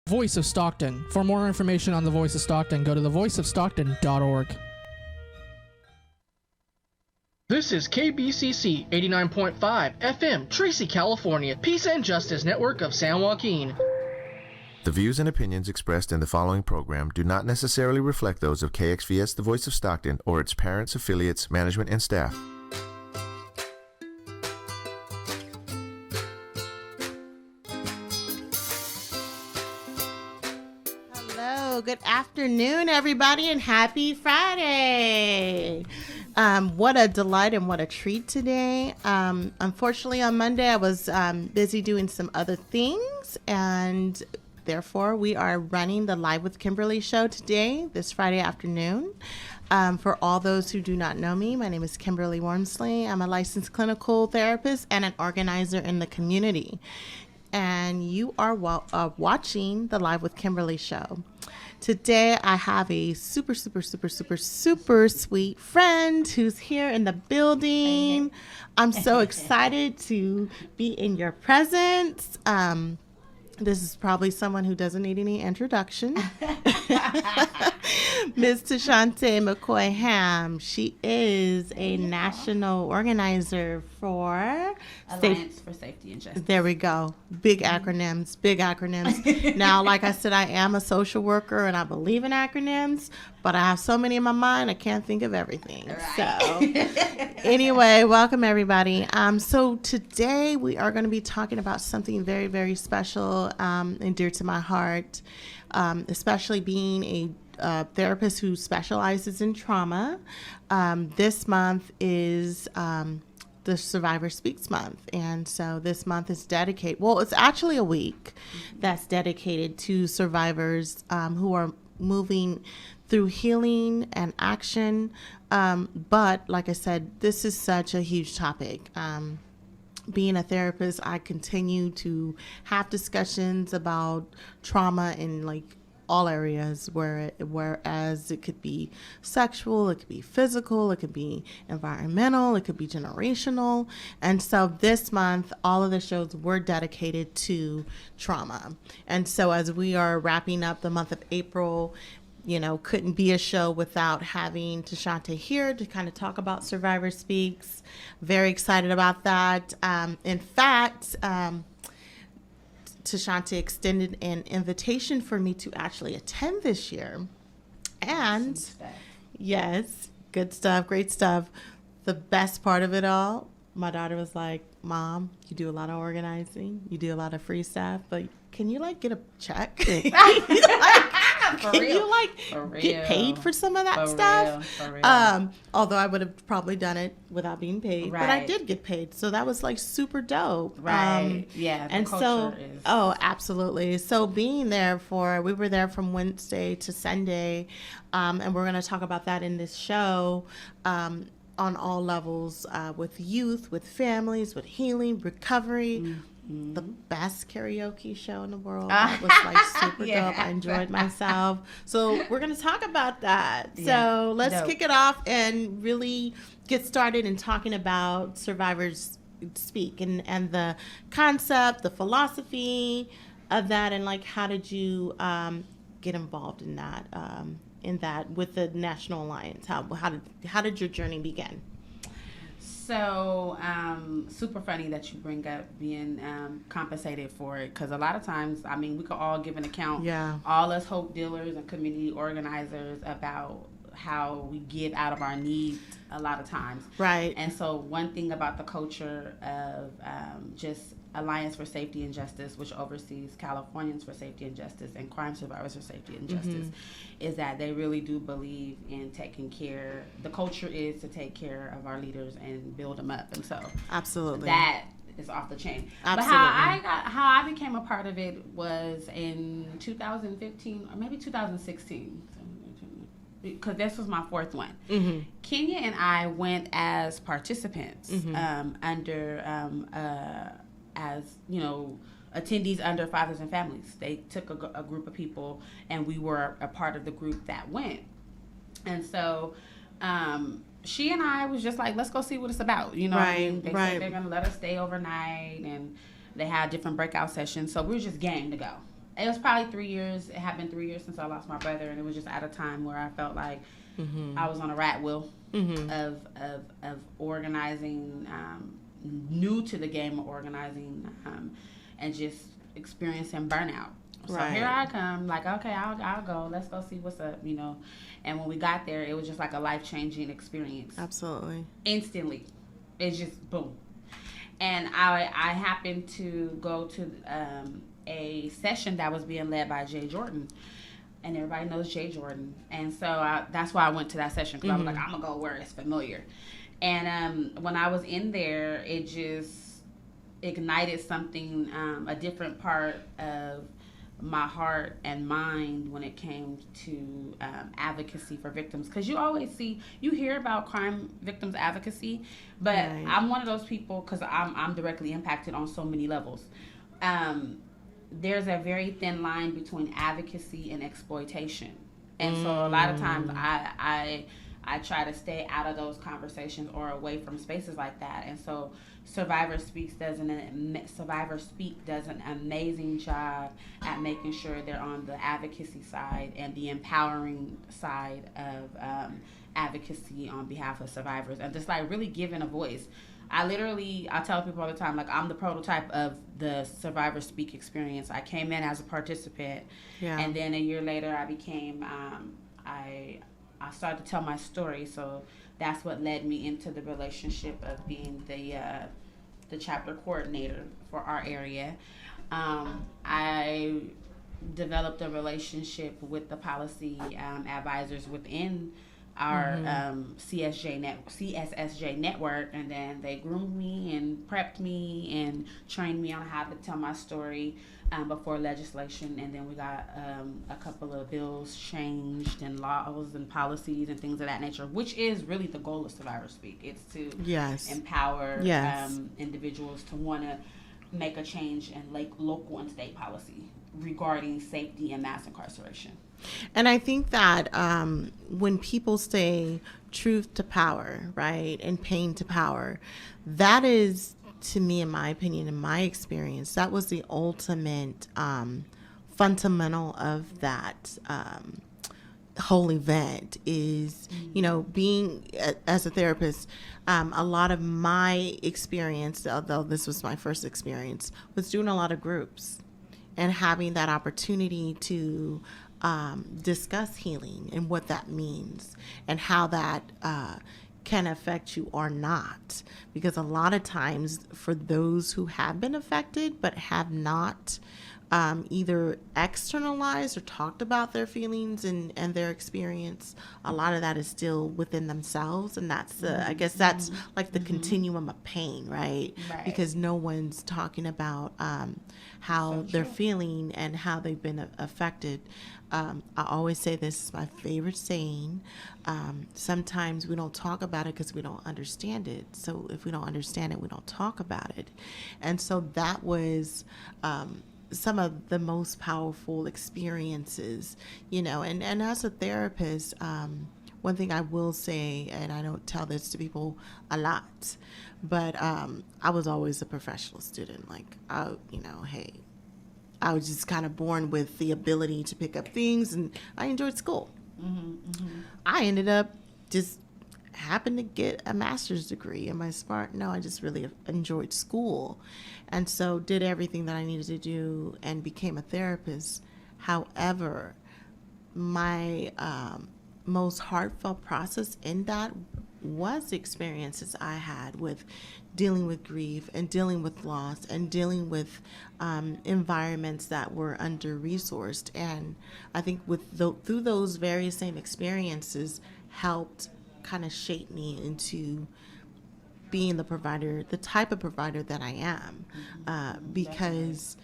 Voice of Stockton. For more information on the Voice of Stockton, go to thevoiceofstockton.org. This is KBCC 89.5 FM, Tracy, California, Peace and Justice Network of San Joaquin. The views and opinions expressed in the following program do not necessarily reflect those of KXVS The Voice of Stockton or its parents, affiliates, management, and staff. Hello, good afternoon, everybody, and happy Friday. What a delight and what a treat today. Unfortunately, on Monday, I was busy doing some other things, and therefore, we are running the Live with Kimberly show today, this Friday afternoon. For all those who do not know me, my name is Kimberly Warmsley. I'm a licensed clinical therapist and an organizer in the community. And you are watching the Live with Kimberly show. Today, I have a super sweet friend who's here in the building. I'm so excited to be in your presence. This is probably someone who doesn't need any introduction. Ms. Tashante McCoy-Ham. She is a national organizer for Alliance for Safety and Justice. There we go. Big acronyms. Now, like I said, I am a social worker and I believe in acronyms, but I have so many in my mind I can't think of everything. Right. So anyway, welcome everybody. So today we are going to be talking about something very, very special and dear to my heart, especially being a therapist who specializes in trauma. This month is the Survivor Speaks Month. And so this month is dedicated, well, it's actually a week that's dedicated to survivors who are moving through healing and action. But like I said, this is such a huge topic. Being a therapist, I continue to have discussions about trauma in like all areas, whereas it could be sexual, it could be physical, it could be environmental, it could be generational. And so this month, all of the shows were dedicated to trauma. And so as we are wrapping up the month of April, you know, couldn't be a show without having Tashante here to kind of talk about Survivor Speaks. Very excited about that. In fact, Tashante extended an invitation for me to actually attend this year. And yes, good stuff, great stuff. The best part of it all, my daughter was like, Mom, you do a lot of organizing, you do a lot of free stuff, but can you like get a check? Get paid for some of that stuff? For real. Although I would have probably done it without being paid, right. But I did get paid, so that was like super dope. Right. Yeah. And so, absolutely. So being there we were there from Wednesday to Sunday, and we're going to talk about that in this show. On all levels, with youth, with families, with healing, recovery. Mm-hmm. The best karaoke show in the world. That was like super dope. I enjoyed myself. So we're going to talk about that. Yeah. So let's kick it off and really get started in talking about Survivors Speak and the concept, the philosophy of that, and like how did you get involved in that? With the National Alliance? How did your journey begin? So, super funny that you bring up being compensated for it, because a lot of times, I mean, we could all give an account, all us hope dealers and community organizers, about how we give out of our needs a lot of times. Right. And so one thing about the culture of just Alliance for Safety and Justice, which oversees Californians for Safety and Justice and Crime Survivors for Safety and Justice, is that they really do believe in taking care. The culture is to take care of our leaders and build them up. And so absolutely that is off the chain. Absolutely. But how I became a part of it was in 2015 or maybe 2016. Because this was my fourth one. Mm-hmm. Kenya and I went as participants as, you know, attendees under Fathers and Families. They took a group of people, and we were a part of the group that went. And so she and I was just like, let's go see what it's about. You know what I mean? They said they're going to let us stay overnight, and they had different breakout sessions. So we were just game to go. it was probably 3 years. It had been 3 years since I lost my brother, and it was just at a time where I felt like I was on a rat wheel of organizing, new to the game of organizing, and just experiencing burnout. So here I come, like, okay, I'll go. Let's go see what's up, And when we got there, it was just like a life-changing experience. Absolutely. Instantly. It's just boom. And I happened to go to a session that was being led by Jay Jordan. And everybody knows Jay Jordan. And so that's why I went to that session, because I was like, I'm going to go where it's familiar. And when I was in there, it just ignited something, a different part of my heart and mind when it came to advocacy for victims. Because you hear about crime victims advocacy, but I'm one of those people, because I'm directly impacted on so many levels. There's a very thin line between advocacy and exploitation. And so a lot of times I try to stay out of those conversations or away from spaces like that. And so Survivor Speak does an amazing job at making sure they're on the advocacy side and the empowering side of advocacy on behalf of survivors, and just like really giving a voice. I tell people all the time, like, I'm the prototype of the Survivor Speak experience. I came in as a participant, and then a year later I became, I started to tell my story. So that's what led me into the relationship of being the chapter coordinator for our area. I developed a relationship with the policy advisors within our CSSJ network, and then they groomed me and prepped me and trained me on how to tell my story before legislation. And then we got a couple of bills changed and laws and policies and things of that nature, which is really the goal of Survivor Speak. It's to empower individuals to want to make a change in local and state policy regarding safety and mass incarceration. And I think that when people say truth to power, right, and pain to power, that is, to me, in my opinion, in my experience, that was the ultimate fundamental of that whole event is, being as a therapist, a lot of my experience, although this was my first experience, was doing a lot of groups and having that opportunity to discuss healing and what that means and how that can affect you or not. Because a lot of times for those who have been affected but have not either externalized or talked about their feelings and their experience, a lot of that is still within themselves. And that's I guess that's like the continuum of pain, right? Because no one's talking about how they're feeling and how they've been affected. I always say, this is my favorite saying, sometimes we don't talk about it because we don't understand it. So if we don't understand it, we don't talk about it. And so that was some of the most powerful experiences, and as a therapist, one thing I will say, and I don't tell this to people a lot, but I was always a professional student. Like, I was just kind of born with the ability to pick up things, and I enjoyed school. I ended up just happened to get a master's degree. Am I smart? No, I just really enjoyed school. And so did everything that I needed to do and became a therapist. However, my most heartfelt process in that was the experiences I had with dealing with grief and dealing with loss and dealing with environments that were under-resourced. And I think through those very same experiences helped kind of shape me into being the type of provider that I am, because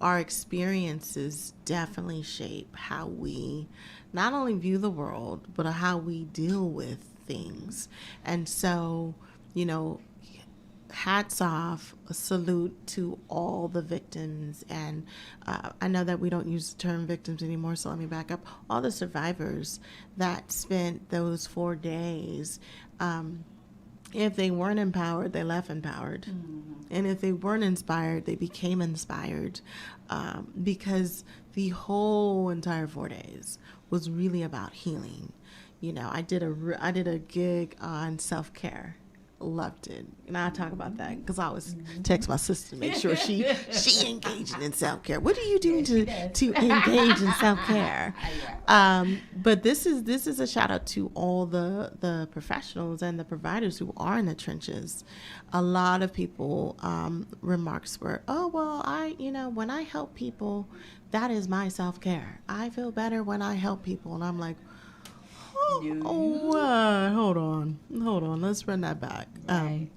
our experiences definitely shape how we not only view the world, but how we deal with things. And so, hats off, a salute to all the victims. And I know that we don't use the term victims anymore, so let me back up. All the survivors that spent those 4 days If they weren't empowered, they left empowered. And if they weren't inspired, they became inspired, because the whole entire 4 days was really about healing. You know, I did a gig on self-care. Loved it. And I'll talk about that because I always text my sister to make sure she engaging in self-care. What are you doing to engage in self-care? But this is a shout out to all the professionals and the providers who are in the trenches. A lot of people remarks were, oh, well, when I help people, that is my self-care. I feel better when I help people. And I'm like, hold on. Let's run that back. Right.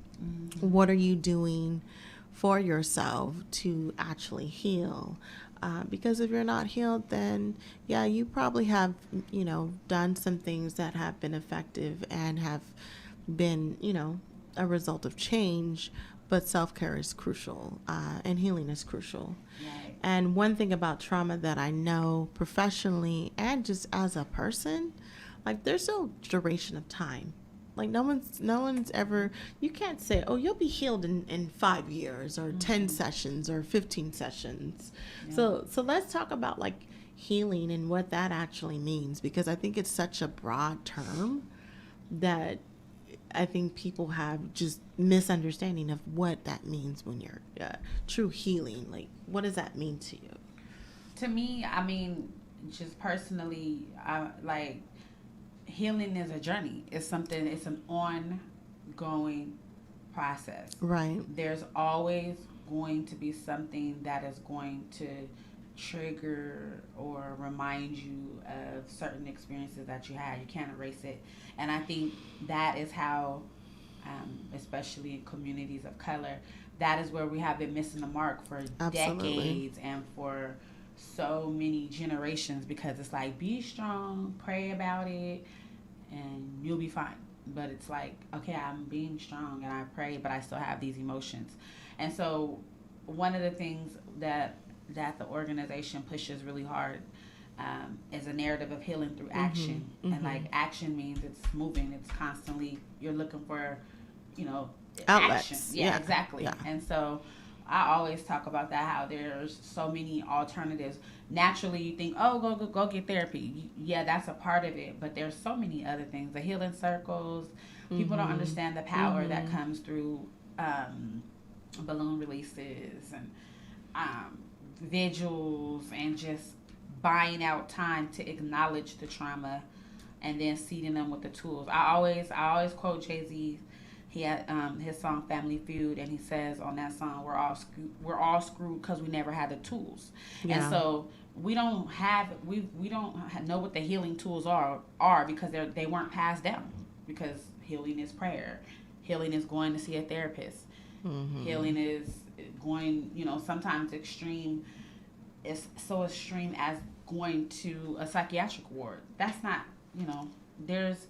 What are you doing for yourself to actually heal? Because if you're not healed, then you probably have, done some things that have been effective and have been, a result of change. But self-care is crucial, and healing is crucial. Right. And one thing about trauma that I know professionally and just as a person, like, there's no duration of time. Like, no one's ever, you can't say, oh, you'll be healed in 5 years or 10 sessions or 15 sessions. Yeah. So let's talk about, like, healing and what that actually means, because I think it's such a broad term that I think people have just misunderstanding of what that means when you're true healing. Like, what does that mean to you? To me, I mean, just personally, healing is a journey. It's an ongoing process. Right. There's always going to be something that is going to trigger or remind you of certain experiences that you had. You can't erase it. And I think that is how, especially in communities of color, that is where we have been missing the mark for decades and for so many generations, because it's like, be strong, pray about it, and you'll be fine. But it's like, okay, I'm being strong and I pray, but I still have these emotions. And so one of the things that the organization pushes really hard is a narrative of healing through action. And like, action means it's moving, it's constantly, you're looking for, outlets. Action. Yeah, exactly. Yeah. And so I always talk about that, how there's so many alternatives. Naturally, you think, oh, go get therapy. Yeah, that's a part of it. But there's so many other things. The healing circles. People don't understand the power that comes through balloon releases and vigils, and just buying out time to acknowledge the trauma and then seeding them with the tools. I always quote Jay-Z. He had his song Family Feud, and he says on that song, we're all screwed because we never had the tools. Yeah. And so we don't know what the healing tools are because they weren't passed down. Because healing is prayer, healing is going to see a therapist, healing is going, sometimes extreme. It's so extreme as going to a psychiatric ward. That's not, there's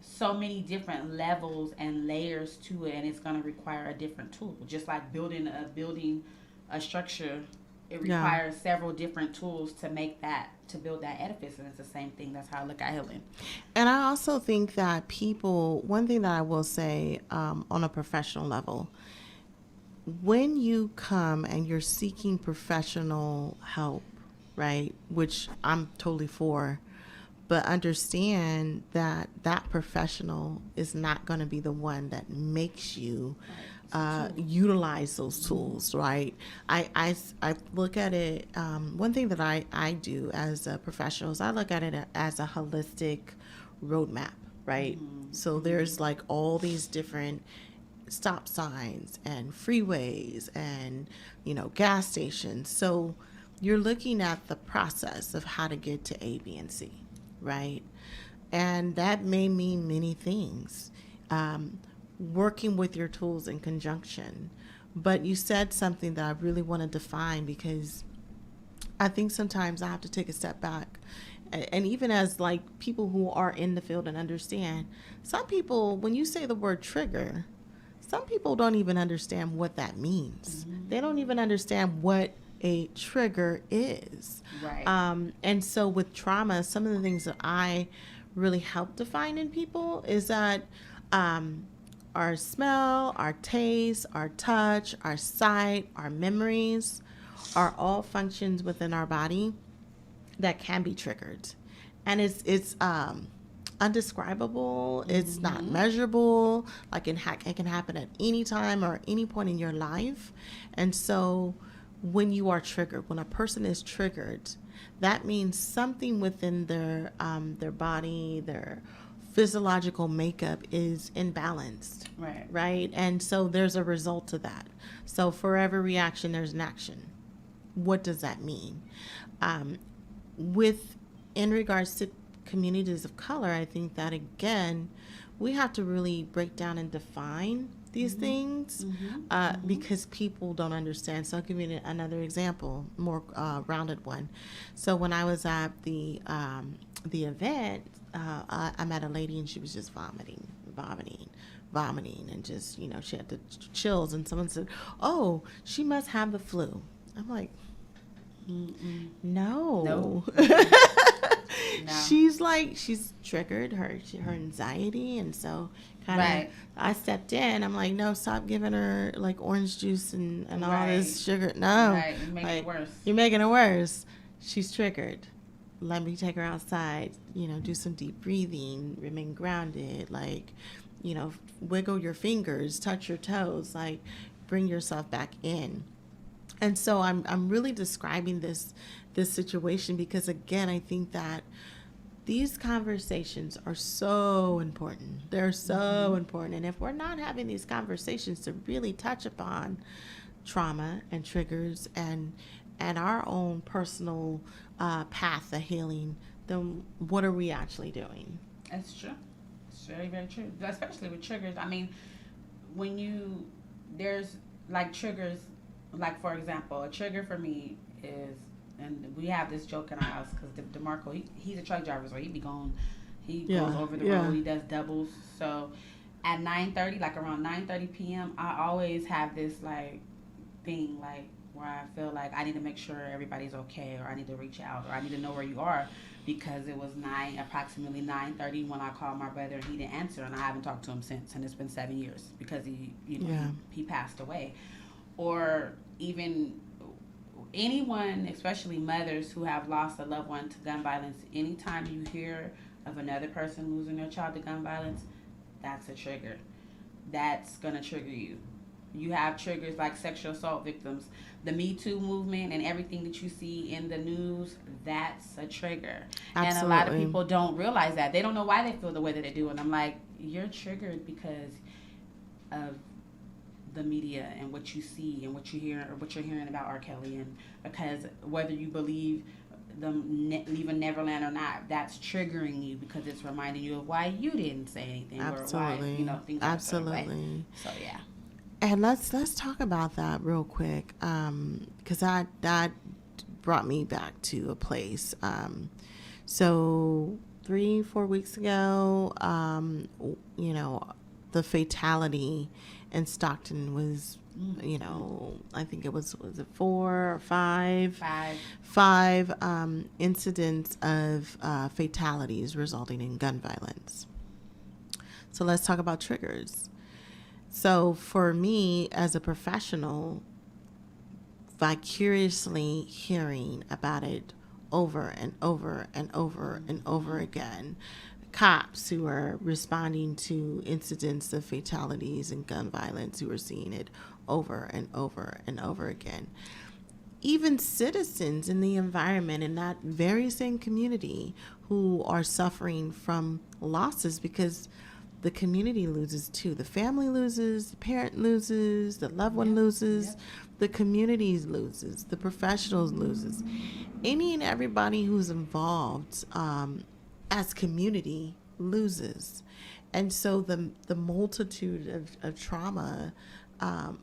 so many different levels and layers to it, and it's going to require a different tool. Just like building a structure, it requires several different tools to build that edifice, and it's the same thing. That's how I look at healing. And I also think that one thing that I will say on a professional level, when you come and you're seeking professional help, right, which I'm totally for, but understand that professional is not going to be the one that makes you utilize those tools, right? I look at it, one thing that I do as a professional is I look at it as a holistic roadmap, right? So there's like all these different stop signs and freeways and, gas stations. So you're looking at the process of how to get to A, B, and C. Right? And that may mean many things. Working with your tools in conjunction. But you said something that I really want to define, because I think sometimes I have to take a step back. And even as like people who are in the field and understand, some people, when you say the word trigger, some people don't even understand what that means. They don't even understand what a trigger is. Right. And so with trauma, some of the things that I really help define in people is that our smell, our taste, our touch, our sight, our memories are all functions within our body that can be triggered. And it's undescribable. It's not measurable. Like it can happen at any time or any point in your life. And so when you are triggered, when a person is triggered, that means something within their body, their physiological makeup is imbalanced. Right. And so there's a result to that. So for every reaction, there's an action. What does that mean? In regards to communities of color, I think that, again, we have to really break down and define these things because people don't understand. So I'll give you another example, more rounded one. So when I was at the event, I met a lady and she was just vomiting, and just, she had the chills. And someone said, "Oh, she must have the flu." I'm like, no. No. She's triggered her anxiety, and so kind of I stepped in. I'm like, no, stop giving her like orange juice and all this sugar. No, you're making it worse. You're making it worse. She's triggered. Let me take her outside. Do some deep breathing. Remain grounded. Wiggle your fingers, touch your toes. Bring yourself back in. And so I'm really describing this situation because, again, I think that these conversations are so important. They're so important. And if we're not having these conversations to really touch upon trauma and triggers and our own personal path to healing, then what are we actually doing? That's true. It's very, very true. Especially with triggers. I mean, there's triggers. For example, a trigger for me is, and we have this joke in our house because DeMarco, he's a truck driver, so he goes over the road, he does doubles. So at 9:30, around 9:30 p.m., I always have this thing where I feel like I need to make sure everybody's okay, or I need to reach out, or I need to know where you are, because it was approximately 9:30 when I called my brother and he didn't answer, and I haven't talked to him since, and it's been 7 years because he passed away. Or even anyone, especially mothers who have lost a loved one to gun violence, anytime you hear of another person losing their child to gun violence, that's a trigger. That's going to trigger you. You have triggers like sexual assault victims, the Me Too movement, and everything that you see in the news, that's a trigger. Absolutely. And a lot of people don't realize that. They don't know why they feel the way that they do. And I'm like, you're triggered because of the media and what you see and what you hear, or what you're hearing about R. Kelly, and because whether you believe them leaving Neverland or not, that's triggering you because it's reminding you of why you didn't say anything. Absolutely. Or why things absolutely. So yeah. And let's talk about that real quick, because that brought me back to a place. So 3-4 weeks ago, the fatality in Stockton was, I think it was it 4 or 5? Five incidents of fatalities resulting in gun violence. So let's talk about triggers. So for me as a professional, vicariously hearing about it over and over and over and over again, cops who are responding to incidents of fatalities and gun violence who are seeing it over and over and over again. Even citizens in the environment in that very same community who are suffering from losses because the community loses too. The family loses, the parent loses, the loved one loses, the community loses, the professionals loses. Any and everybody who's involved as community loses. And so the multitude of trauma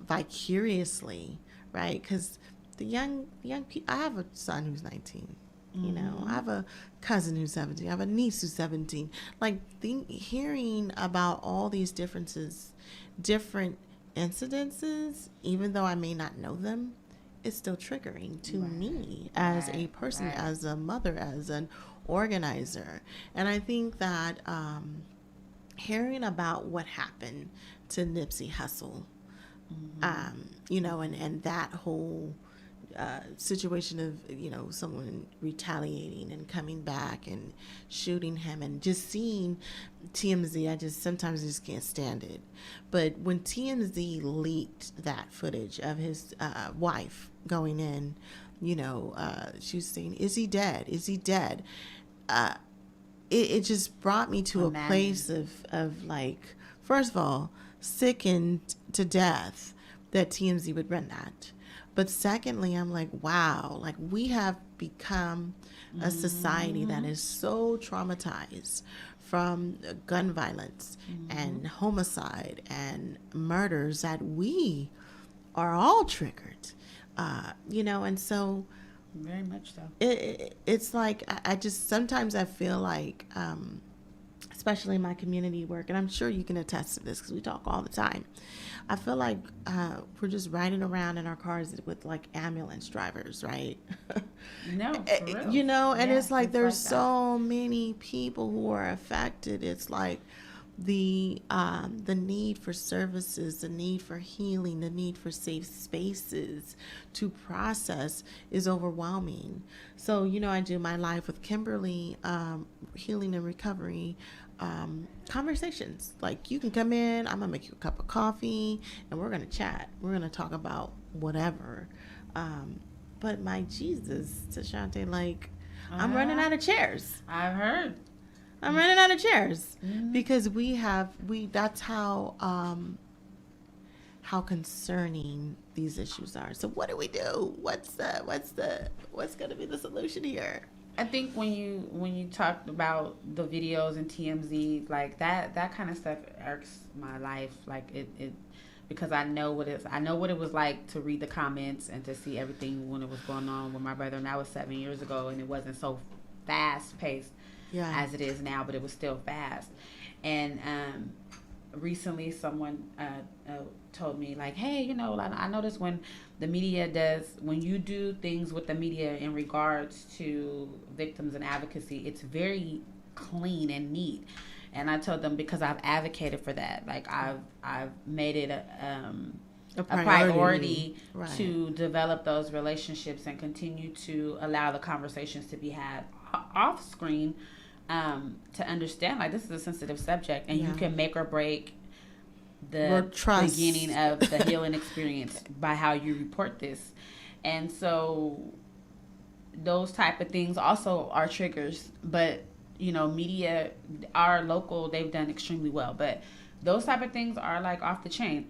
vicariously, right? Because the young people, I have a son who's 19. I have a cousin who's 17. I have a niece who's 17. Hearing about all these different incidences, even though I may not know them, it's still triggering to me as a person, as a mother, as an organizer. And I think that hearing about what happened Nipsey Hussle, you know, and that whole situation of, you know, someone retaliating and coming back and shooting him, and just seeing TMZ, I sometimes just can't stand it. But when TMZ leaked that footage of his wife going in, you know, she was saying, is he dead? Is he dead? It just brought me to a place of like, first of all, sickened to death that TMZ would run that. But secondly, I'm like, wow, like we have become a society that is so traumatized from gun violence and homicide and murders that we are all triggered, you know, and so very much so. It's like I just sometimes I feel like, especially in my community work, and I'm sure you can attest to this because we talk all the time. I feel like we're just riding around in our cars with like ambulance drivers, right? No, for real. You know, and it's like there's like so many people who are affected. It's like the need for services, the need for healing, the need for safe spaces to process is overwhelming. So, you know, I do my life with Kimberly, healing and recovery conversations. Like, you can come in, I'm gonna make you a cup of coffee and we're gonna chat. We're gonna talk about whatever. But my Jesus, Tashante, like, I'm running out of chairs. I've heard. I'm running out of chairs because that's how concerning these issues are. So what do we do? What's going to be the solution here? I think when you talked about the videos and TMZ, like that kind of stuff irks my life. Like it because I know what it was like to read the comments and to see everything when it was going on with my brother, and that was 7 years ago, and it wasn't so fast paced as it is now, but it was still fast. And recently someone told me, like, hey, you know, I noticed when you do things with the media in regards to victims and advocacy, it's very clean and neat. And I told them, because I've advocated for that. Like, I've made it a priority to develop those relationships and continue to allow the conversations to be had off screen, to understand, like, this is a sensitive subject, and you can make or break the beginning of the healing experience by how you report this. And so those type of things also are triggers. But, you know, media, our local, they've done extremely well, but those type of things are like off the chain.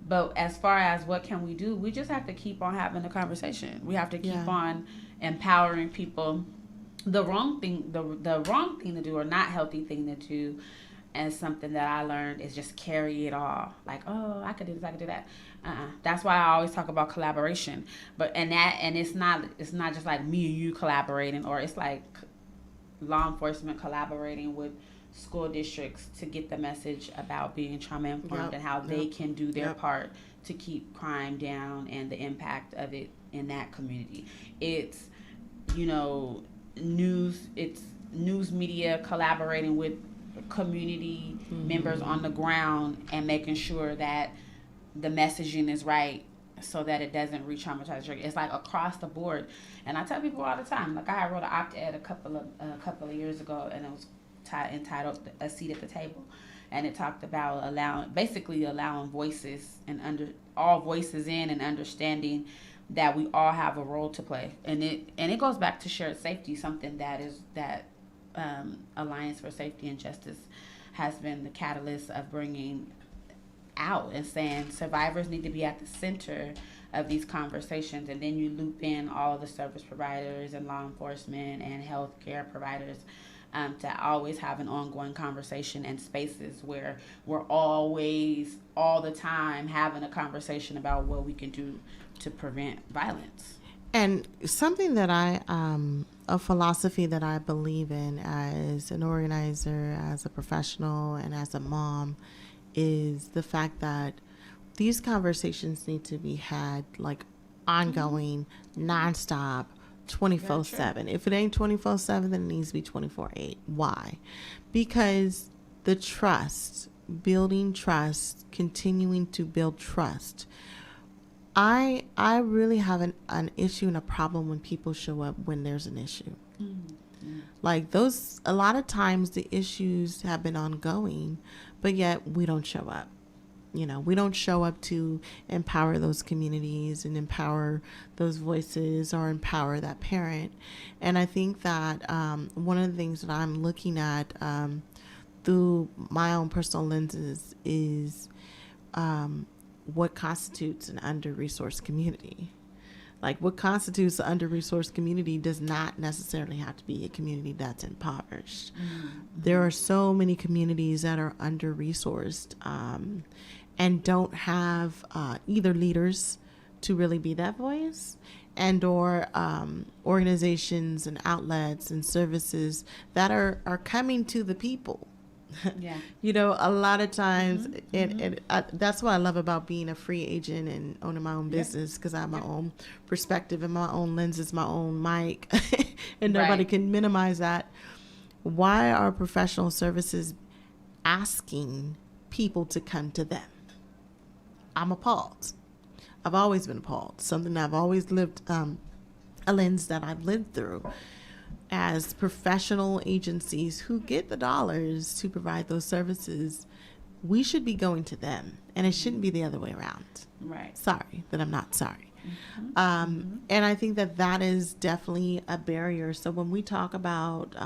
But as far as what can we do, we just have to keep on having the conversation. We have to keep on empowering people. The wrong thing to do, or not healthy thing to do, and something that I learned, is just carry it all. Like, oh, I could do this, I could do that. That's why I always talk about collaboration. And it's not just like me and you collaborating, or it's like law enforcement collaborating with school districts to get the message about being trauma informed and how they can do their part to keep crime down and the impact of it in that community. It's, you know, news media collaborating with community members on the ground and making sure that the messaging is right so that it doesn't re-traumatize. It's like across the board. And I tell people all the time, like, I wrote an op-ed a couple of years ago, and it was entitled "A Seat at the Table," and it talked about allowing voices and all voices in, and understanding that we all have a role to play. And it goes back to shared safety, something that Alliance for Safety and Justice has been the catalyst of bringing out, and saying survivors need to be at the center of these conversations. And then you loop in all the service providers and law enforcement and healthcare providers, to always have an ongoing conversation and spaces where we're always, all the time, having a conversation about what we can do to prevent violence. And something that a philosophy that I believe in as an organizer, as a professional, and as a mom, is the fact that these conversations need to be had, like, ongoing, nonstop, 24/7. If it ain't 24/7, then it needs to be 24/8. Why? Because the trust building trust, continuing to build trust. I really have an issue and a problem when people show up when there's an issue. Mm-hmm. Like those, a lot of times the issues have been ongoing, but yet we don't show up. You know, we don't show up to empower those communities and empower those voices or empower that parent. And I think that one of the things that I'm looking at through my own personal lenses is what constitutes an under-resourced community. Like what constitutes an under-resourced community does not necessarily have to be a community that's impoverished. Mm-hmm. There are so many communities that are under-resourced and don't have either leaders to really be that voice and or organizations and outlets and services that are coming to the people. Yeah. You know, a lot of times, that's what I love about being a free agent and owning my own business, because I have my own perspective and my own lenses, my own mic, and nobody can minimize that. Why are professional services asking people to come to them? I'm appalled. I've always been appalled. Something I've always lived, a lens that I've lived through. As professional agencies who get the dollars to provide those services, we should be going to them, and it shouldn't be the other way around. Right. Sorry that I'm not sorry. Mm-hmm. And I think that is definitely a barrier. So when we talk about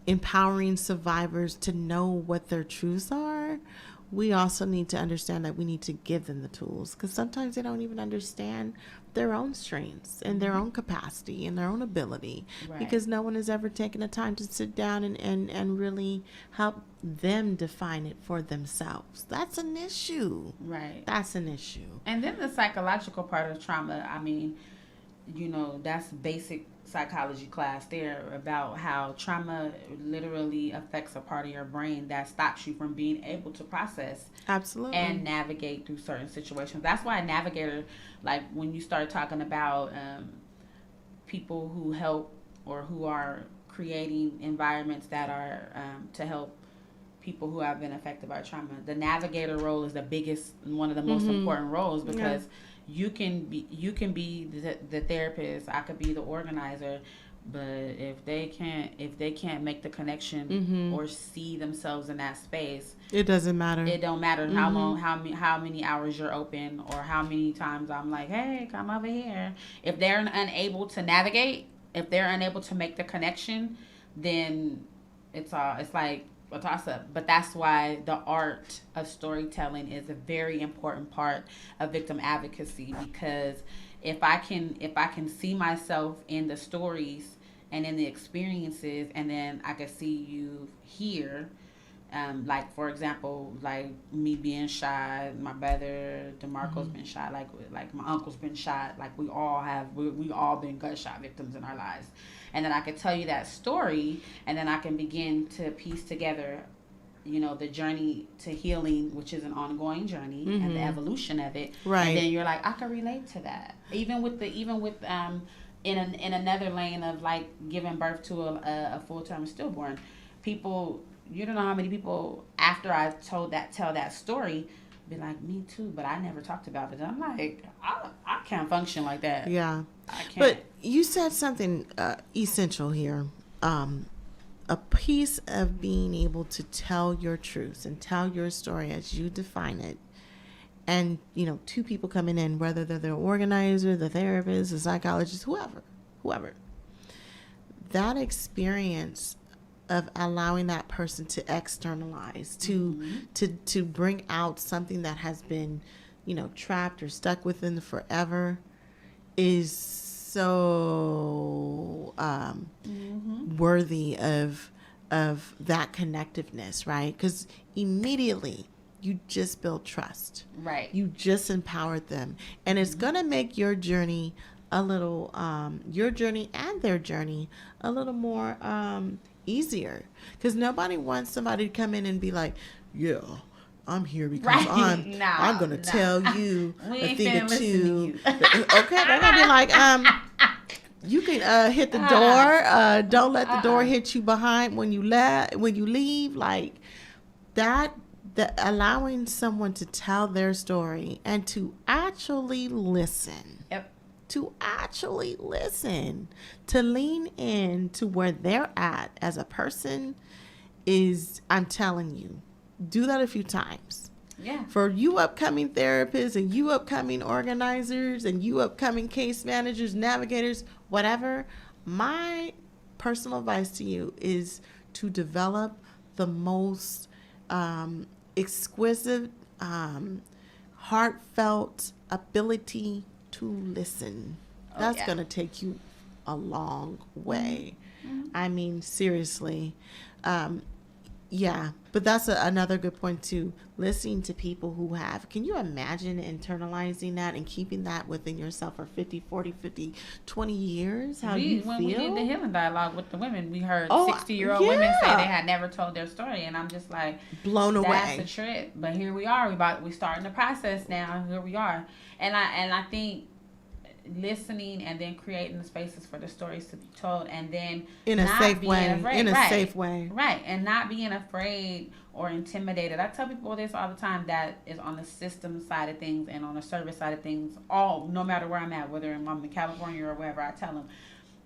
empowering survivors to know what their truths are, we also need to understand that we need to give them the tools, because sometimes they don't even understand their own strengths and their own capacity and their own ability, because no one has ever taken the time to sit down and really help them define it for themselves. That's an issue. Right. That's an issue. And then the psychological part of trauma, I mean, you know, that's basic psychology class there, about how trauma literally affects a part of your brain that stops you from being able to process and navigate through certain situations. That's why a navigator, like when you start talking about people who help or who are creating environments that are to help people who have been affected by trauma, the navigator role is the biggest, one of the most important roles, because you can be the therapist, I could be the organizer, but if they can't make the connection or see themselves in that space, it doesn't matter. It don't matter how long, how many hours you're open, or how many times I'm like, hey, come over here. If they're unable to navigate, if they're unable to make the connection, then it's like a toss-up. But that's why the art of storytelling is a very important part of victim advocacy, because if I can see myself in the stories and in the experiences, and then I can see you here, like for example, like me being shot, my brother DeMarco's been shot, like my uncle's been shot, like we all been gunshot victims in our lives. And then I could tell you that story, and then I can begin to piece together, you know, the journey to healing, which is an ongoing journey, and the evolution of it. Right. And then you're like, I can relate to that. Even with in another lane of like giving birth to a full-term stillborn, people, you don't know how many people after I tell that story be like, me too, but I never talked about it. I'm like, I can't function like that. Yeah. I can't. But you said something essential here. A piece of being able to tell your truth and tell your story as you define it. And, you know, two people coming in, whether they're the organizer, the therapist, the psychologist, whoever. That experience of allowing that person to externalize, to bring out something that has been, you know, trapped or stuck within forever, is so worthy of that connectiveness, right? Because immediately you just build trust, right? You just empowered them, and it's gonna make your journey a little, your journey and their journey a little more easier, because nobody wants somebody to come in and be like, yeah, I'm here because I'm gonna tell you a thing or two. Okay, they're gonna be like, you can hit the door. Don't let the door hit you behind when you leave. Like that allowing someone to tell their story and to actually listen. Yep. To actually listen, to lean in to where they're at as a person is, I'm telling you, do that a few times. Yeah. For you upcoming therapists and you upcoming organizers and you upcoming case managers, navigators, whatever, my personal advice to you is to develop the most exquisite, heartfelt ability to listen. That's going to take you a long way. Mm-hmm. I mean, seriously. Yeah, but that's another good point too. Listening to people who have, can you imagine internalizing that and keeping that within yourself for 50, 40, 50, 20 years? When we did the healing dialogue with the women, we heard 60-year-old women say they had never told their story, and I'm just like, blown away. That's a trip. But here we are. We starting the process now. Here we are, and I think listening and then creating the spaces for the stories to be told, and then in a safe way, right, and not being afraid or intimidated. I tell people this all the time, that is on the system side of things and on the service side of things, no matter where I'm at, whether I'm in California or wherever. I tell them,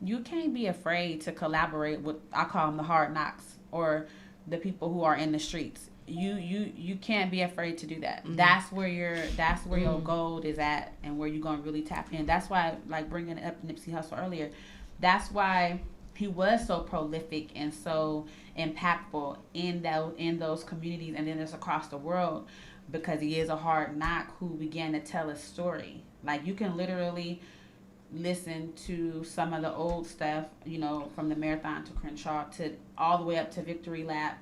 you can't be afraid to collaborate with, I call them the hard knocks, or the people who are in the streets. You can't be afraid to do that. Mm-hmm. That's where your gold is at, and where you're gonna really tap in. That's why, like bringing up Nipsey Hussle earlier, that's why he was so prolific and so impactful in those communities, and then it's across the world, because he is a hard knock who began to tell a story. Like, you can literally listen to some of the old stuff, from the Marathon to Crenshaw to all the way up to Victory Lap.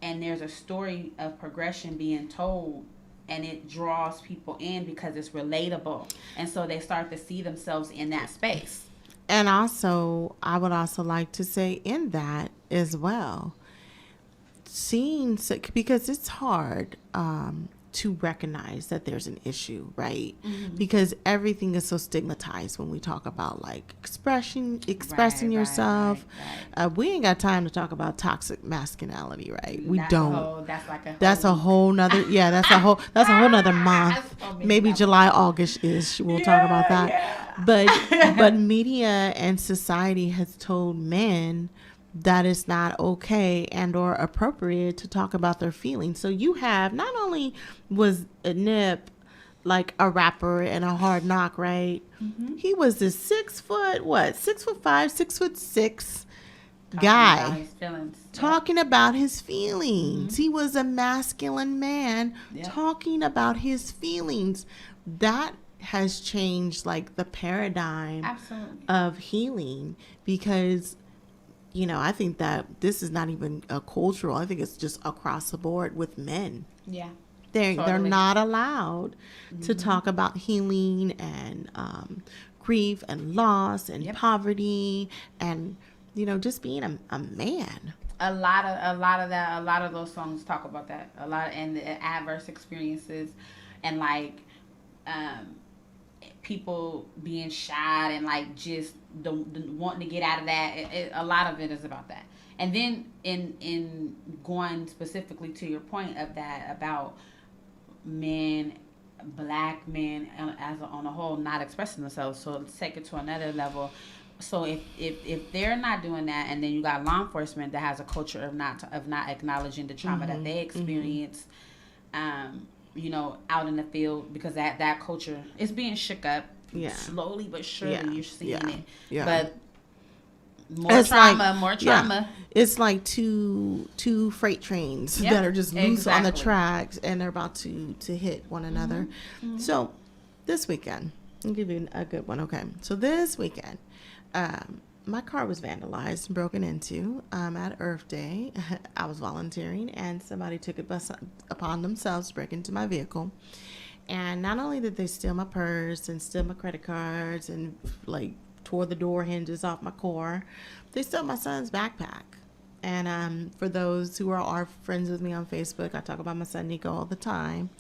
And there's a story of progression being told, and it draws people in because it's relatable. And so they start to see themselves in that space. And also, I would also like to say in that as well, because it's hard to recognize that there's an issue, right? Mm-hmm. Because everything is so stigmatized when we talk about like expressing yourself. Right. We ain't got time to talk about toxic masculinity, right? We don't. That's a whole nother month. Maybe July, August-ish. We'll talk about that. Yeah. But media and society has told men that it's not okay and or appropriate to talk about their feelings. So you have, not only was Nip like a rapper and a hard knock, right? Mm-hmm. He was this 6'5", 6'6" guy talking about his feelings. Mm-hmm. He was a masculine man talking about his feelings. That has changed like the paradigm of healing, because I think that this is not even a cultural. I think it's just across the board with men. Yeah. They're not allowed to talk about healing and grief and loss and poverty and just being a man. A lot of those songs talk about that. A lot, and the adverse experiences, and like people being shot, and like just the wanting to get out of that. A lot of it is about that. And then in going specifically to your point of that, about men, black men on a whole, not expressing themselves. So let's take it to another level. So if they're not doing that, and then you got law enforcement that has a culture of not acknowledging the trauma that they experience, out in the field, because that culture is being shook up. Yeah. Slowly but surely you're seeing it. Yeah. But more trauma. Yeah. It's like two freight trains that are just loose on the tracks, and they're about to hit one another. Mm-hmm. So this weekend, I'll give you a good one. Okay. So this weekend, my car was vandalized and broken into at Earth Day. I was volunteering, and somebody took it upon themselves to break into my vehicle. And not only did they steal my purse and steal my credit cards and like tore the door hinges off my car, they stole my son's backpack. And for those who are friends with me on Facebook, I talk about my son Nico all the time.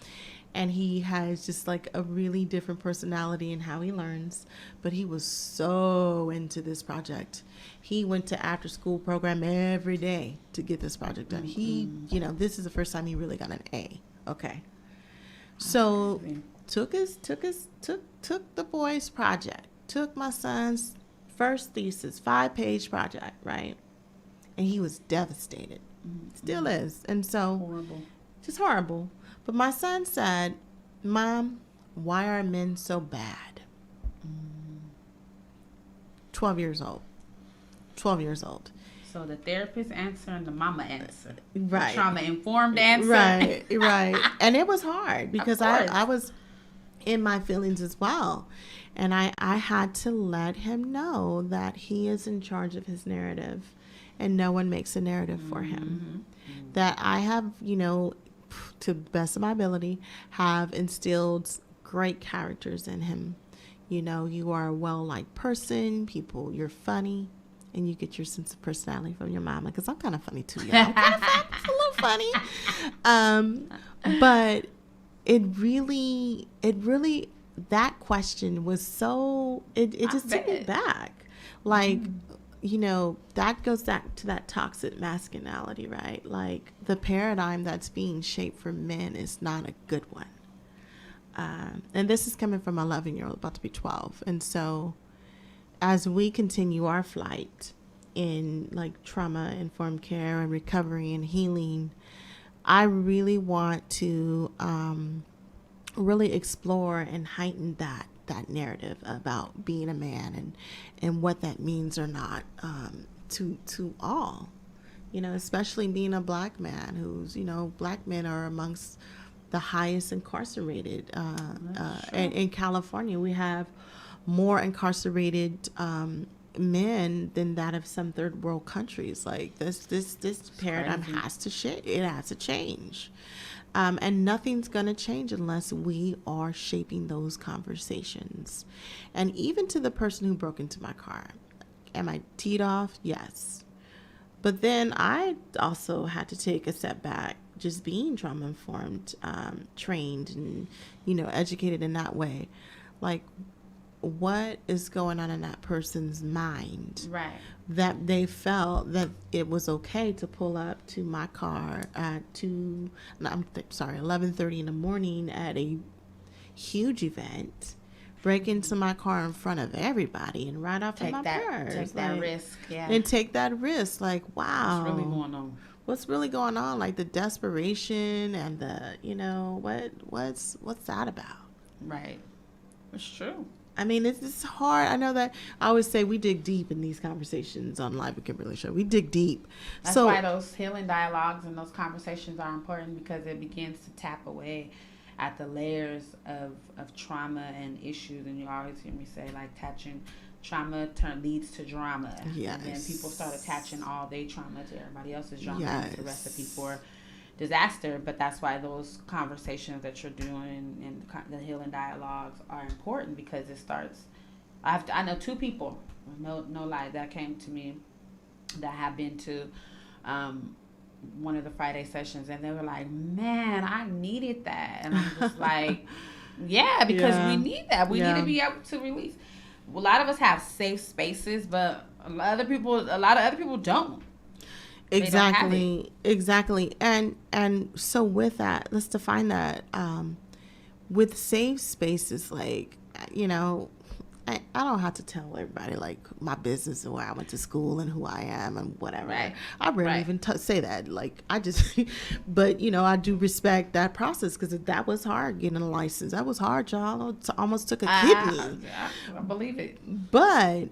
And he has just like a really different personality in how he learns. But he was so into this project. He went to after school program every day to get this project done. He, this is the first time he really got an A. Okay. So took the boy's project, took my son's first thesis, 5-page project, right? And he was devastated. Still is. And so Horrible. Just horrible. But my son said, Mom, why are men so bad? 12 years old. So the therapist answer and the mama answer. Right. The trauma-informed answer. Right. And it was hard because I was in my feelings as well. And I had to let him know that he is in charge of his narrative and no one makes a narrative for him. That I have, to the best of my ability, have instilled great characters in him. You are a well-liked person. You're funny. And you get your sense of personality from your mama. Because I'm kind of funny too, y'all. I'm kind of a little funny. But it really, that question was so, it just took me back. Like, that goes back to that toxic masculinity, right? Like, the paradigm that's being shaped for men is not a good one. And this is coming from an 11-year-old, about to be 12. And so as we continue our flight in like trauma-informed care and recovery and healing, I really want to really explore and heighten that narrative about being a man and what that means or not to all, especially being a black man who's, black men are amongst the highest incarcerated in California. We have more incarcerated men than that of some third world countries. Like this paradigm has to change. And nothing's going to change unless we are shaping those conversations. And even to the person who broke into my car, am I teed off? Yes. But then I also had to take a step back, just being trauma informed, trained and, educated in that way. Like, what is going on in that person's mind, right, that they felt that it was okay to pull up to my car at 11:30 in the morning at a huge event, break into my car in front of everybody and ride off in my purse. Take that risk, yeah. And take that risk, like, wow. What's really going on? What's really going on? Like the desperation and the, what's that about? Right. It's true. I mean, it's hard. I know that I always say we dig deep in these conversations on Live with Kimberly show. We dig deep. That's why those healing dialogues and those conversations are important, because it begins to tap away at the layers of trauma and issues. And you always hear me say, like, trauma leads to drama. Yes. And then people start attaching all their trauma to everybody else's drama. Yes. And the recipe for disaster. But that's why those conversations that you're doing and the healing dialogues are important, because it starts. I know two people, no lie, that came to me that have been to one of the Friday sessions, and they were like, man, I needed that. And I'm just like, yeah, because we need that. We need to be able to release. A lot of us have safe spaces, but a lot of other people don't. Exactly. And so with that, let's define that. With safe spaces, like, I don't have to tell everybody like my business and where I went to school and who I am and whatever. Right. I rarely even say that. Like, I just, but I do respect that process, because that was hard, getting a license. That was hard, y'all. It almost took a kidney. I believe it. But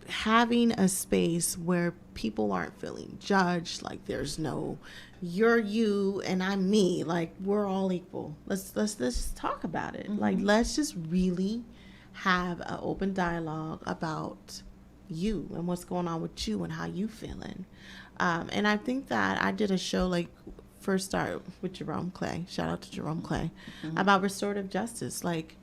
having a space where people aren't feeling judged, like there's no you're you and I'm me, like we're all equal. Let's just talk about it. Mm-hmm. Like, let's just really have an open dialogue about you and what's going on with you and how you feeling. And I think that I did a show, like, first start with Jerome Clay, shout out to Jerome Clay, about restorative justice. Like,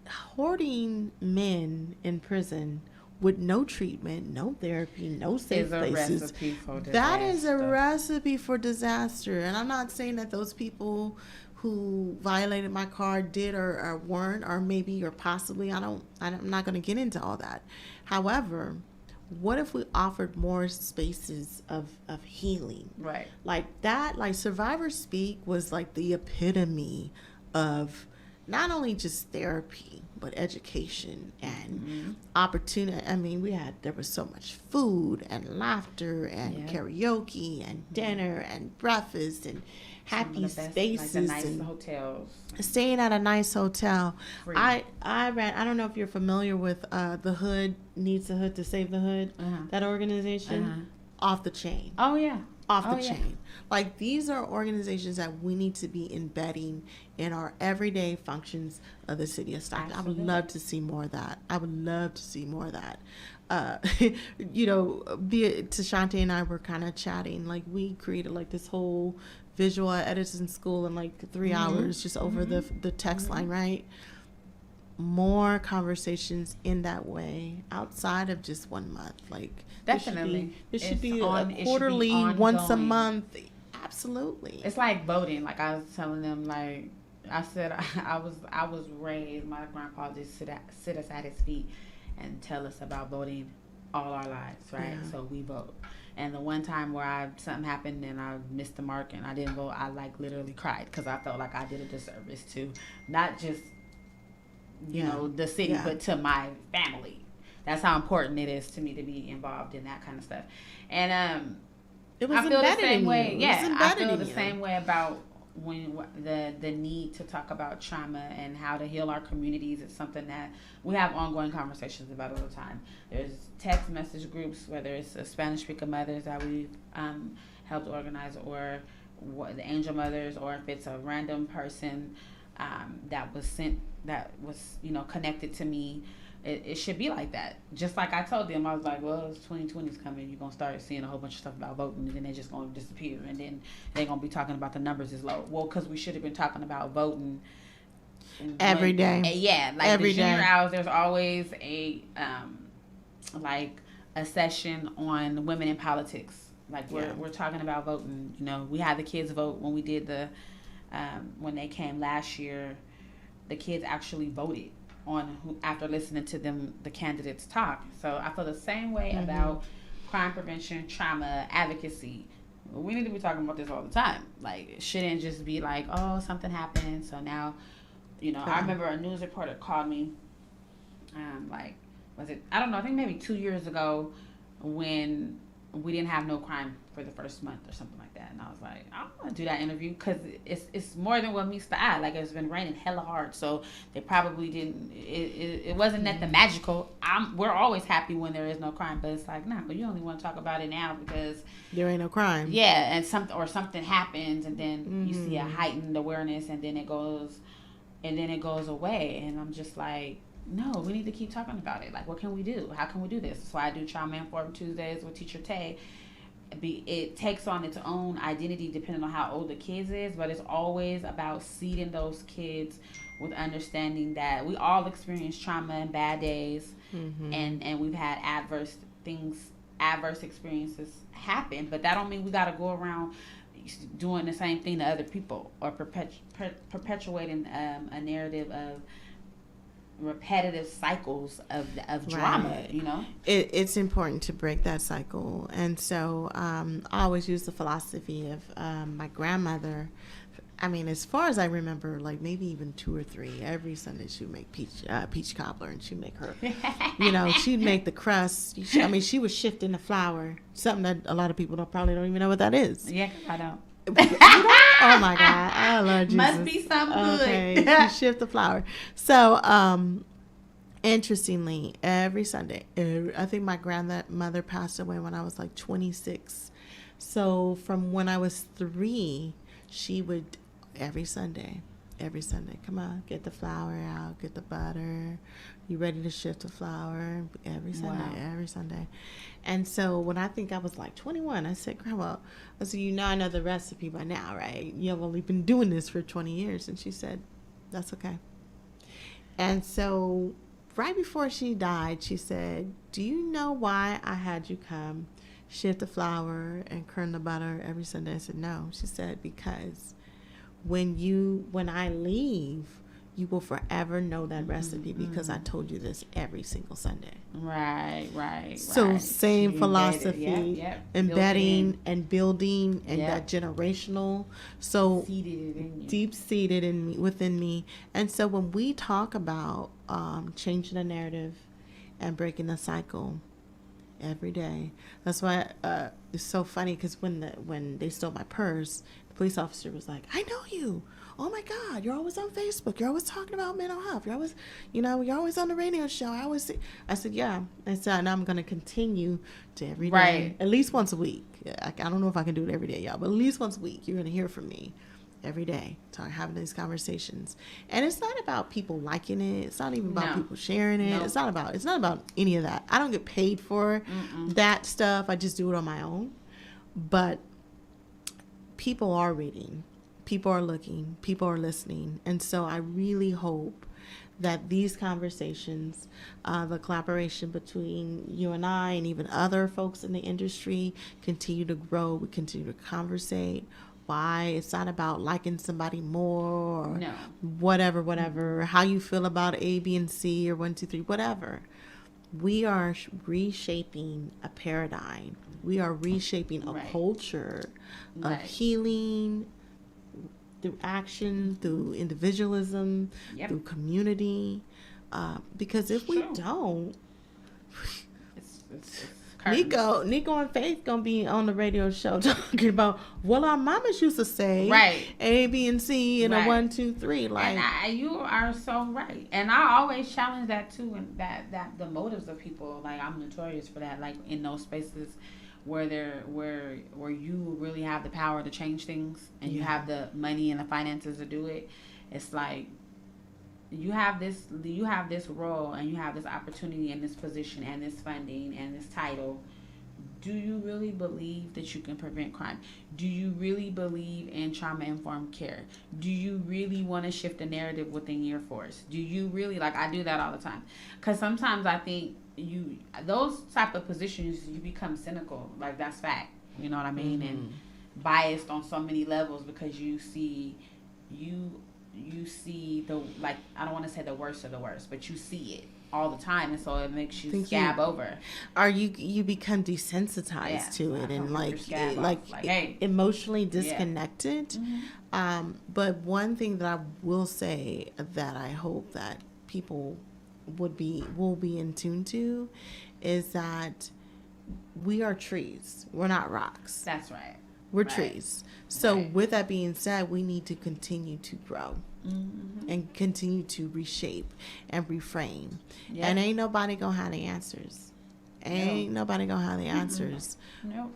hoarding men in prison with no treatment, no therapy, no safe places. Recipe for disaster. That is a recipe for disaster. And I'm not saying that those people who violated my car did or weren't, or maybe or possibly. I'm not going to get into all that. However, what if we offered more spaces of healing? Right. Like that, like Survivor Speak was like the epitome of not only just therapy, but education and opportunity. I mean, there was so much food and laughter and karaoke and dinner and breakfast and happy spaces, like the nice and hotels. Staying at a nice hotel. Free. I don't know if you're familiar with the Hood Needs the Hood to Save the Hood. That organization. Off the chain. Oh yeah. Off the chain. Like, these are organizations that we need to be embedding in our everyday functions of the city of Stockton. Absolutely. I would love to see more of that. Tashante and I were kind of chatting. Like, we created like this whole visual editing school in like 3 hours just over the text line, right? More conversations in that way outside of just 1 month. Like, definitely, it should be a quarterly, once a month. Absolutely. It's like voting. Like I was telling them, like I said, I was raised. My grandpa just sit us at his feet and tell us about voting all our lives, right? Yeah. So we vote. And the one time where something happened and I missed the mark and I didn't vote, I like literally cried because I felt like I did a disservice to not just the city, but to my family. That's how important it is to me to be involved in that kind of stuff. And it was I feel the same way. Yeah, I feel the same way about when the need to talk about trauma and how to heal our communities. It's something that we have ongoing conversations about all the time. There's text message groups, whether it's Spanish speaking mothers that we've helped organize, or the Angel Mothers, or if it's a random person that was connected to me. It should be like that. Just like I told them, I was like, well, it's 2020's coming. You're going to start seeing a whole bunch of stuff about voting, and then they're just going to disappear. And then they're going to be talking about the numbers is low. Well, because we should have been talking about voting every day. Yeah, like every the junior hours, there's always a session on women in politics. Like we're talking about voting. We had the kids vote when we did when they came last year. The kids actually voted on who, after listening to the candidates talk. So I feel the same way about crime prevention, trauma, advocacy. We need to be talking about this all the time. Like, it shouldn't just be like, oh, something happened, so now, I remember a news reporter called me, I think maybe 2 years ago, when we didn't have no crime for the first month or something like that. And I was like, I don't want to do that interview because it's more than what meets the eye. Like, it's been raining hella hard, so they probably didn't. It wasn't nothing magical. We're always happy when there is no crime, but it's like, nah, but you only want to talk about it now because there ain't no crime. Yeah, and something happens, and then you see a heightened awareness, and then it goes away, and I'm just like, no, we need to keep talking about it. Like, what can we do? How can we do this? So I do Trauma Informed Tuesdays with Teacher Tay. It takes on its own identity depending on how old the kids is, but it's always about seeding those kids with understanding that we all experience trauma and bad days, and we've had adverse experiences happen, but that don't mean we got to go around doing the same thing to other people or perpetuating a narrative of repetitive cycles of drama. Right. It's important to break that cycle, and so I always use the philosophy of my grandmother. I mean, as far as I remember, like maybe even 2 or 3 every Sunday, she would make peach cobbler, and she'd make her, she'd make the crust. She was shifting the flour, something that a lot of people probably don't even know what that is. Yeah, I don't. Oh my God! Oh Lord Jesus! Must be something good. Okay, shift the flour. So, interestingly, every Sunday, I think my grandmother passed away when I was like 26. So from when I was 3, she would every Sunday, come on, get the flour out, get the butter. You ready to shift the flour every Sunday. And so when I think I was like 21, I said, Grandma, I know the recipe by now, right? You've only been doing this for 20 years. And she said, that's okay. And so right before she died, she said, "Do you know why I had you come shift the flour and kern the butter every Sunday?" I said, "No." She said, "Because when I leave, you will forever know that recipe because I told you this every single Sunday." Right. So same philosophy, embedding and building and Yep. that generational, so deep-seated within me. And so when we talk about changing the narrative and breaking the cycle every day, that's why it's so funny, because when they stole my purse, the police officer was like, "I know you. Oh my God, you're always on Facebook. You're always talking about mental health. You're always, you're always on the radio show. I said, "Yeah." I said, "And I'm going to continue to every day, Right. at least once a week. I don't know if I can do it every day, y'all, but at least once a week, you're going to hear from me every day, having these conversations." And it's not about people liking it. It's not even about people sharing it. Nope. It's not about any of that. I don't get paid for that stuff. I just do it on my own. But people are reading. People are looking, people are listening. And so I really hope that these conversations, the collaboration between you and I and even other folks in the industry, continue to grow. We continue to conversate. Why? It's not about liking somebody more or whatever, how you feel about A, B, and C or 1, 2, 3, whatever. We are reshaping a paradigm. We are reshaping a culture of healing, through action, through individualism, through community. Because if we don't, Nico and Faith gonna be on the radio show talking about, well, our mamas used to say A, B, and C and a 1, 2, 3. Like, and you are so right. And I always challenge that too, and that the motives of people. Like, I'm notorious for that. Like, in those spaces where you really have the power to change things and you have the money and the finances to do it, it's like you have this role and you have this opportunity and this position and this funding and this title. Do you really believe that you can prevent crime? Do you really believe in trauma-informed care? Do you really want to shift the narrative within your force? Do you really, like, I do that all the time, because sometimes I think those type of positions, you become cynical. Like, that's fact, you know what I mean? And biased on so many levels, because you see the, like, I don't want to say the worst of the worst, but you see it all the time, and so it makes you scab over. Or you become desensitized to it and emotionally disconnected. But one thing that I will say that I hope that people will be in tune to is that we are trees. We're not rocks. That's right. We're trees. So with that being said, we need to continue to grow and continue to reshape and reframe. And ain't nobody gonna have the answers. Nobody gonna have the answers. Nope.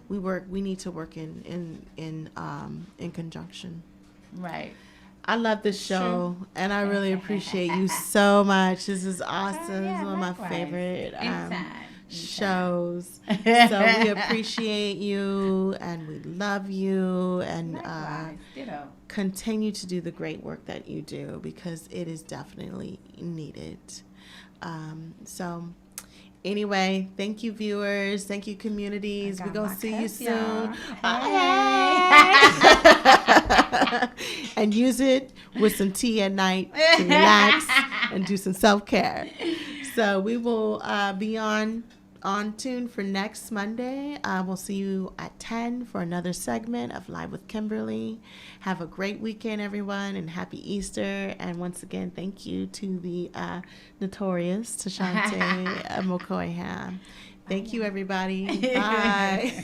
We need to work in conjunction. Right. I love this show, and I really appreciate you so much. This is awesome. This is one of my favorite shows. So we appreciate you, and we love you, and continue to do the great work that you do, because it is definitely needed. So anyway, thank you, viewers. Thank you, communities. We're going to see you soon. And use it with some tea at night to relax and do some self-care. So we will be on tune for next Monday. We'll see you at 10 for another segment of Live with Kimberly. Have a great weekend, everyone, and happy Easter. And once again, thank you to the notorious Tashante McCoy-Ham. Thank you, everybody. Bye.